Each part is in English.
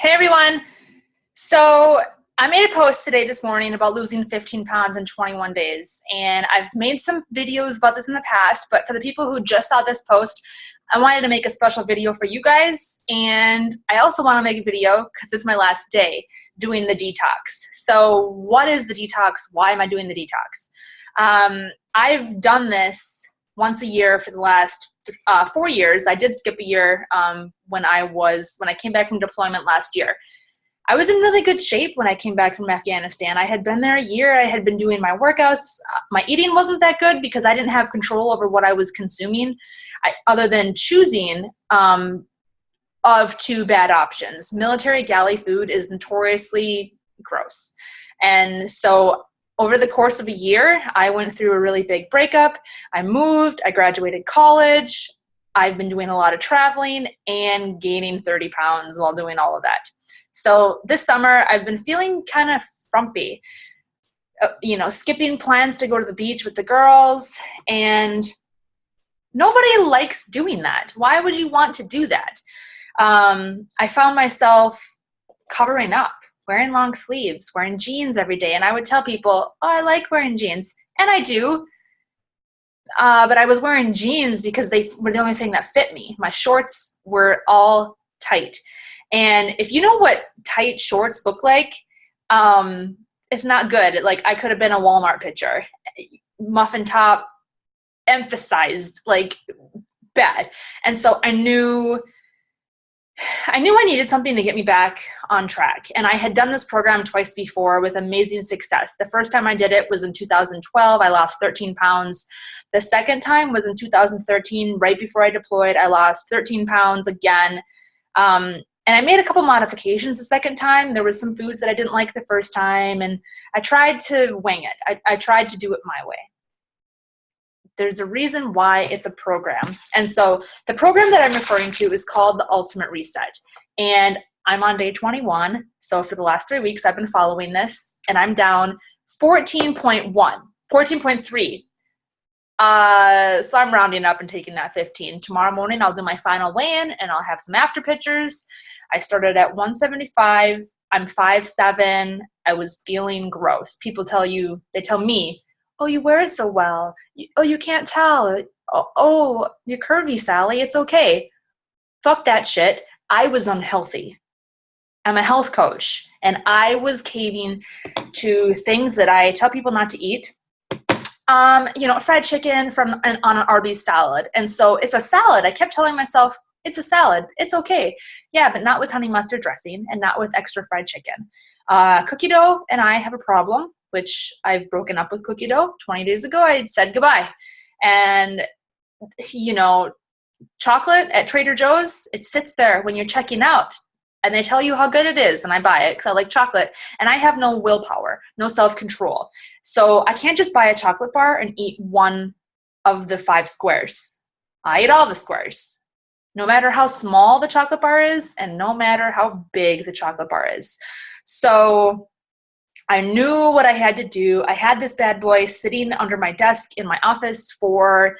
Hey everyone. So I made a post today this morning about losing 15 pounds in 21 days. And I've made some videos about this in the past, but for the people who just saw this post, I wanted to make a special video for you guys. And I also want to make a video because it's my last day doing the detox. So what is the detox? Why am I doing the detox? I've done this once a year for the last 4 years. I did skip a year when I came back from deployment last year. I was in really good shape when I came back from Afghanistan. I had been there a year. I had been doing my workouts. My eating wasn't that good because I didn't have control over what I was consuming, other than choosing of two bad options. Military galley food is notoriously gross. And so over the course of a year, I went through a really big breakup. I moved, I graduated college. I've been doing a lot of traveling and gaining 30 pounds while doing all of that. So this summer, I've been feeling kind of frumpy, skipping plans to go to the beach with the girls, and nobody likes doing that. Why would you want to do that? I found myself covering up, wearing long sleeves, wearing jeans every day, and I would tell people, oh, I like wearing jeans, and I do. But I was wearing jeans because they were the only thing that fit me. My shorts were all tight. And if you know what tight shorts look like, it's not good. Like, I could have been a Walmart picture. Muffin top, emphasized, like, bad. And so I knew I needed something to get me back on track. And I had done this program twice before with amazing success. The first time I did it was in 2012. I lost 13 pounds. The second time was in 2013, right before I deployed. I lost 13 pounds again. And I made a couple modifications the second time. There was some foods that I didn't like the first time, and I tried to wing it. I tried to do it my way. There's a reason why it's a program. And so the program that I'm referring to is called the Ultimate Reset. And I'm on day 21. So for the last 3 weeks, I've been following this, and I'm down 14.3. So I'm rounding up and taking that 15. Tomorrow morning, I'll do my final weigh-in, and I'll have some after pictures. I started at 175. I'm 5'7". I was feeling gross. They tell me, oh, you wear it so well. You can't tell. Oh, you're curvy, Sally. It's okay. Fuck that shit. I was unhealthy. I'm a health coach, and I was caving to things that I tell people not to eat. Fried chicken on an Arby's salad. And so it's a salad. I kept telling myself, it's a salad. It's okay. Yeah, but not with honey mustard dressing and not with extra fried chicken. Cookie dough and I have a problem, which I've broken up with cookie dough. 20 days ago, I said goodbye. And, chocolate at Trader Joe's, it sits there when you're checking out. And they tell you how good it is, and I buy it because I like chocolate. And I have no willpower, no self-control. So I can't just buy a chocolate bar and eat one of the 5 squares. I eat all the squares, no matter how small the chocolate bar is and no matter how big the chocolate bar is. So I knew what I had to do. I had this bad boy sitting under my desk in my office for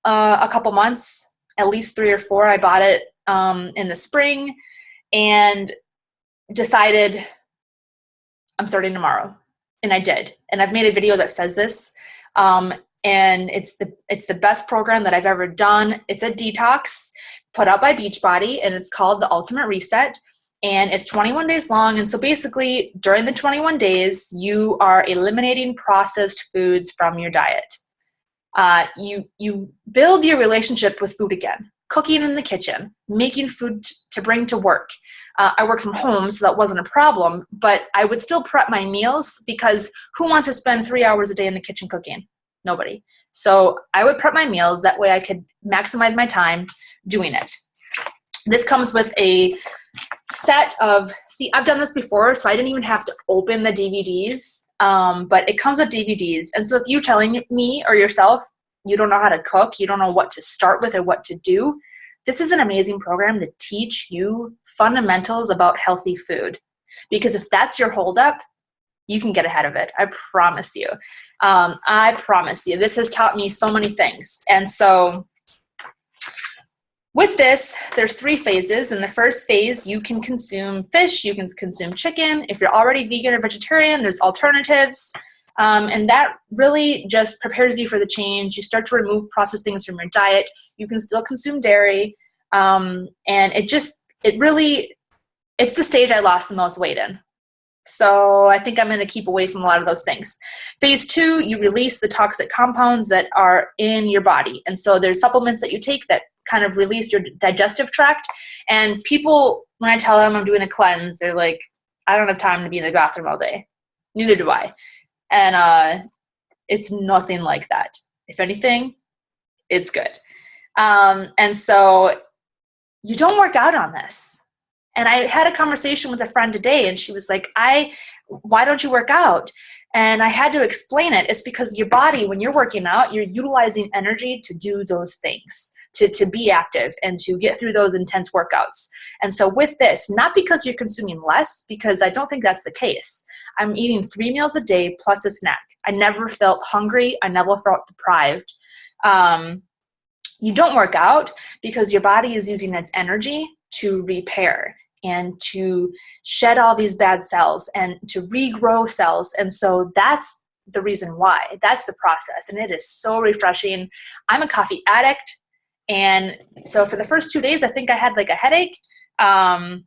a couple months, at least 3 or 4. I bought it in the spring. And decided I'm starting tomorrow. And I did. And I've made a video that says this. And it's the best program that I've ever done. It's a detox put out by Beachbody, and it's called the Ultimate Reset. And it's 21 days long. And so basically during the 21 days, you are eliminating processed foods from your diet. You build your relationship with food again. Cooking in the kitchen, making food to bring to work. I work from home, so that wasn't a problem, but I would still prep my meals because who wants to spend 3 hours a day in the kitchen cooking? Nobody. So I would prep my meals. That way I could maximize my time doing it. This comes with a set of, I've done this before, so I didn't even have to open the DVDs, but it comes with DVDs. And so if you're telling me or yourself, you don't know how to cook, you don't know what to start with or what to do, this is an amazing program to teach you fundamentals about healthy food. Because if that's your holdup, you can get ahead of it. I promise you. I promise you. This has taught me so many things. And so With this, there's 3 phases. In the first phase, you can consume fish, you can consume chicken. If you're already vegan or vegetarian, there's alternatives. And that really just prepares you for the change. You start to remove processed things from your diet. You can still consume dairy. And it's the stage I lost the most weight in. So I think I'm going to keep away from a lot of those things. Phase 2, you release the toxic compounds that are in your body. And so there's supplements that you take that kind of release your digestive tract. And people, when I tell them I'm doing a cleanse, they're like, I don't have time to be in the bathroom all day. Neither do I. And it's nothing like that. If anything, it's good. And so you don't work out on this. And I had a conversation with a friend today, and she was like, why don't you work out? And I had to explain it. It's because your body, when you're working out, you're utilizing energy to do those things, to be active and to get through those intense workouts. And so with this, not because you're consuming less, because I don't think that's the case. I'm eating 3 meals a day plus a snack. I never felt hungry. I never felt deprived. You don't work out because your body is using its energy to repair and to shed all these bad cells and to regrow cells. And so that's the reason why. That's the process. And it is so refreshing. I'm a coffee addict. And so for the first 2 days, I think I had like a headache, a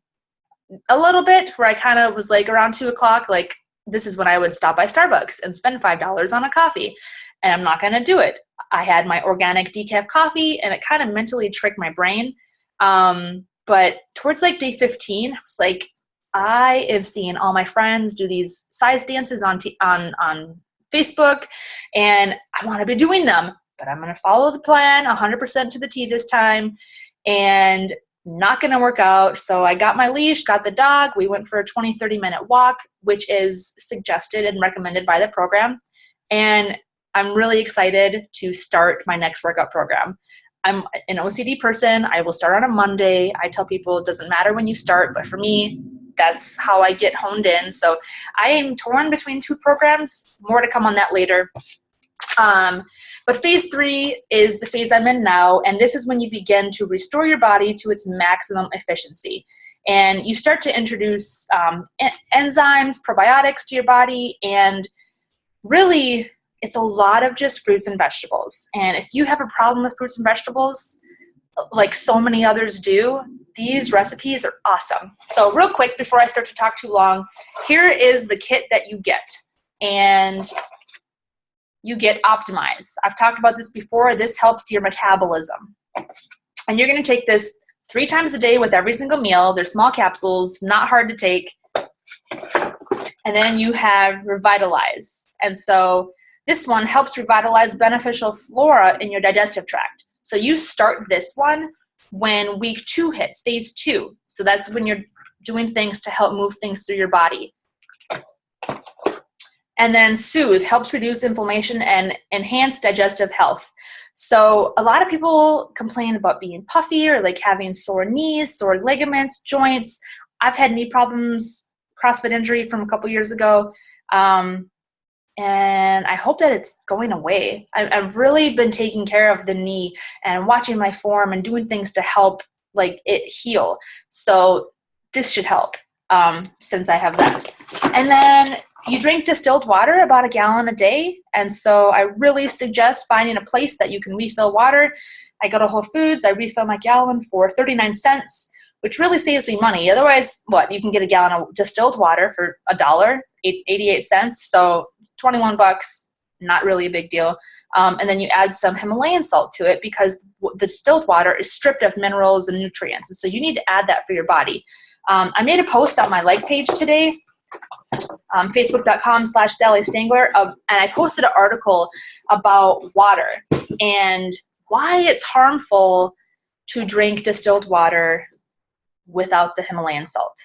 little bit, where I kind of was like around 2 o'clock, like this is when I would stop by Starbucks and spend $5 on a coffee. And I'm not going to do it. I had my organic decaf coffee, and it kind of mentally tricked my brain. But towards like day 15, I was like, I have seen all my friends do these size dances on Facebook, and I want to be doing them, but I'm going to follow the plan 100% to the T this time, and not going to work out. So I got my leash, got the dog. We went for a 20, 30-minute walk, which is suggested and recommended by the program. And I'm really excited to start my next workout program. I'm an OCD person. I will start on a Monday. I tell people it doesn't matter when you start, but for me, that's how I get honed in. So I am torn between 2 programs. More to come on that later. But phase 3 is the phase I'm in now, and this is when you begin to restore your body to its maximum efficiency. And you start to introduce enzymes, probiotics to your body, and really it's a lot of just fruits and vegetables. And if you have a problem with fruits and vegetables, like so many others do, these recipes are awesome. So real quick, before I start to talk too long, here is the kit that you get. And you get Optimize. I've talked about this before. This helps your metabolism. And you're going to take this 3 times a day with every single meal. They're small capsules, not hard to take. And then you have Revitalize. And so this one helps revitalize beneficial flora in your digestive tract. So you start this one when week 2 hits, phase 2. So that's when you're doing things to help move things through your body. And then Soothe helps reduce inflammation and enhance digestive health. So a lot of people complain about being puffy or like having sore knees, sore ligaments, joints. I've had knee problems, CrossFit injury from a couple years ago. And I hope that it's going away. I've really been taking care of the knee and watching my form and doing things to help like it heal. So this should help since I have that. And then you drink distilled water, about 1 gallon a day. And so I really suggest finding a place that you can refill water. I go to Whole Foods, I refill my gallon for 39 cents, which really saves me money. Otherwise, you can get a gallon of distilled water for $1, 88 cents. So 21 bucks, not really a big deal. And then you add some Himalayan salt to it because the distilled water is stripped of minerals and nutrients. And so you need to add that for your body. I made a post on my like page today, facebook.com/Sally Stangler, and I posted an article about water and why it's harmful to drink distilled water without the Himalayan salt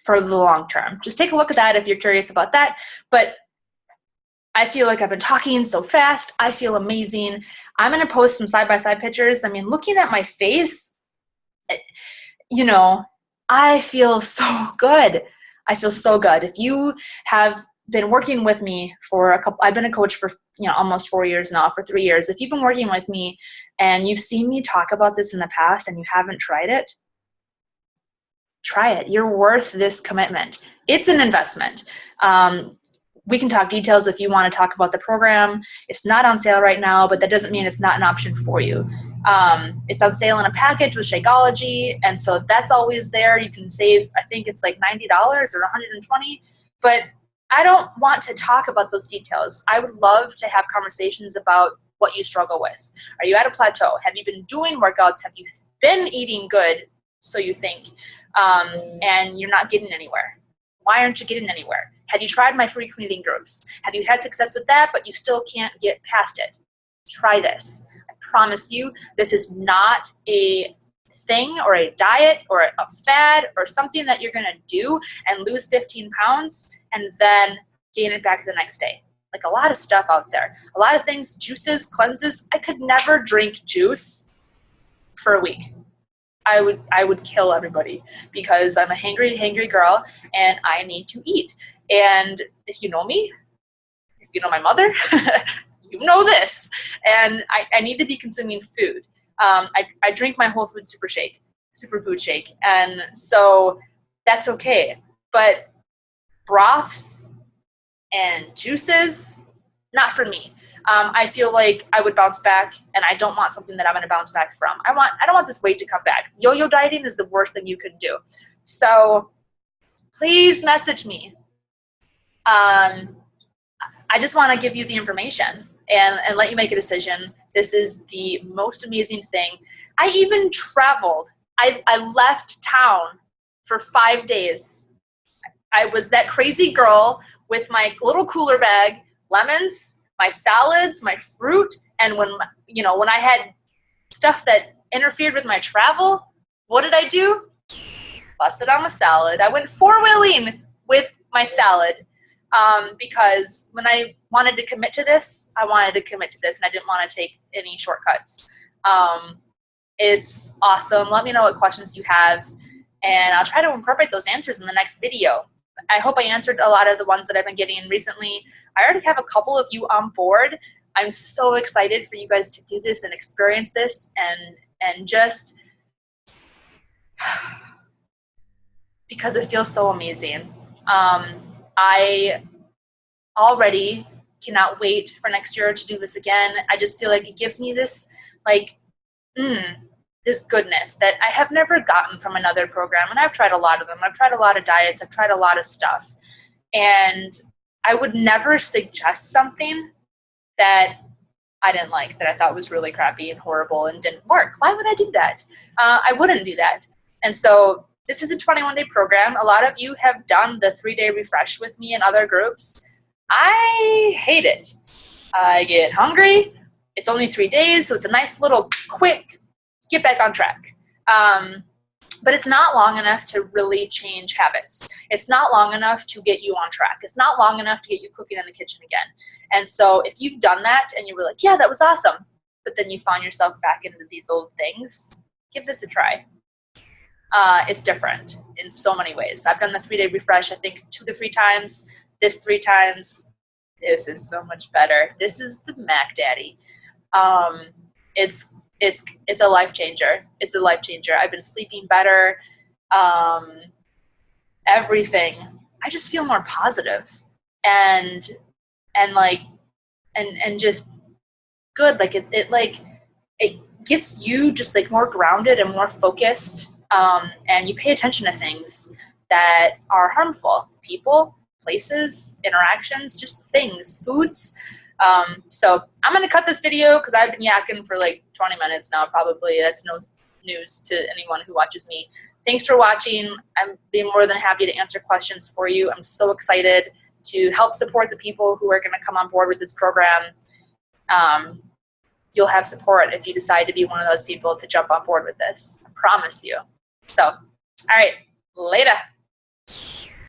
for the long term. Just take a look at that if you're curious about that. But I feel like I've been talking so fast. I feel amazing. I'm going to post some side-by-side pictures. I mean, looking at my face, I feel so good. I feel so good. If you have been working with me for I've been a coach for, almost 4 years now, for 3 years. If you've been working with me and you've seen me talk about this in the past and you haven't tried it, try it. You're worth this commitment. It's an investment. We can talk details if you want to talk about the program. It's not on sale right now, but that doesn't mean it's not an option for you. It's on sale in a package with Shakeology, and so that's always there. You can save, I think it's like $90 or $120, but I don't want to talk about those details. I would love to have conversations about what you struggle with. Are you at a plateau? Have you been doing workouts? Have you been eating good, so you think, and you're not getting anywhere? Why aren't you getting anywhere? Have you tried my free cleaning groups? Have you had success with that, but you still can't get past it? Try this. I promise you, this is not a thing or a diet or a fad or something that you're going to do and lose 15 pounds and then gain it back the next day. Like a lot of stuff out there. A lot of things, juices, cleanses. I could never drink juice for a week. I would kill everybody because I'm a hangry girl and I need to eat. And if you know me, if you know my mother, you know this. And I need to be consuming food. I drink my whole food superfood shake. And so that's okay. But broths and juices, not for me. I feel like I would bounce back, and I don't want something that I'm going to bounce back from. I don't want this weight to come back. Yo-yo dieting is the worst thing you could do. So please message me. I just want to give you the information and let you make a decision. This is the most amazing thing. I even traveled. I left town for 5 days. I was that crazy girl with my little cooler bag, lemons, my salads, my fruit, and when I had stuff that interfered with my travel, what did I do? Busted on my salad. I went four-wheeling with my salad because when I wanted to commit to this, I wanted to commit to this, and I didn't want to take any shortcuts. It's awesome. Let me know what questions you have, and I'll try to incorporate those answers in the next video. I hope I answered a lot of the ones that I've been getting recently. I already have a couple of you on board. I'm so excited for you guys to do this and experience this and just because it feels so amazing. I already cannot wait for next year to do this again. I just feel like it gives me this this goodness that I have never gotten from another program. And I've tried a lot of them. I've tried a lot of diets. I've tried a lot of stuff. And I would never suggest something that I didn't like, that I thought was really crappy and horrible and didn't work. Why would I do that? I wouldn't do that. And so this is a 21-day program. A lot of you have done the 3-day refresh with me in other groups. I hate it. I get hungry. It's only 3 days, so it's a nice little quick get back on track. But it's not long enough to really change habits. It's not long enough to get you on track. It's not long enough to get you cooking in the kitchen again. And so if you've done that and you were like, yeah, that was awesome, but then you found yourself back into these old things, give this a try. It's different in so many ways. I've done the 3-day refresh, I think 2 to 3 times. This 3 times. This is so much better. This is the Mac Daddy. It's a life changer. It's a life changer. I've been sleeping better. Everything. I just feel more positive and just good. Like it gets you just like more grounded and more focused. And you pay attention to things that are harmful. People, places, interactions, just things, foods. So I'm going to cut this video because I've been yakking for like 20 minutes now, probably. That's no news to anyone who watches me. Thanks for watching. I'm being more than happy to answer questions for you. I'm so excited to help support the people who are going to come on board with this program. You'll have support if you decide to be one of those people to jump on board with this. I promise you. So, all right, later.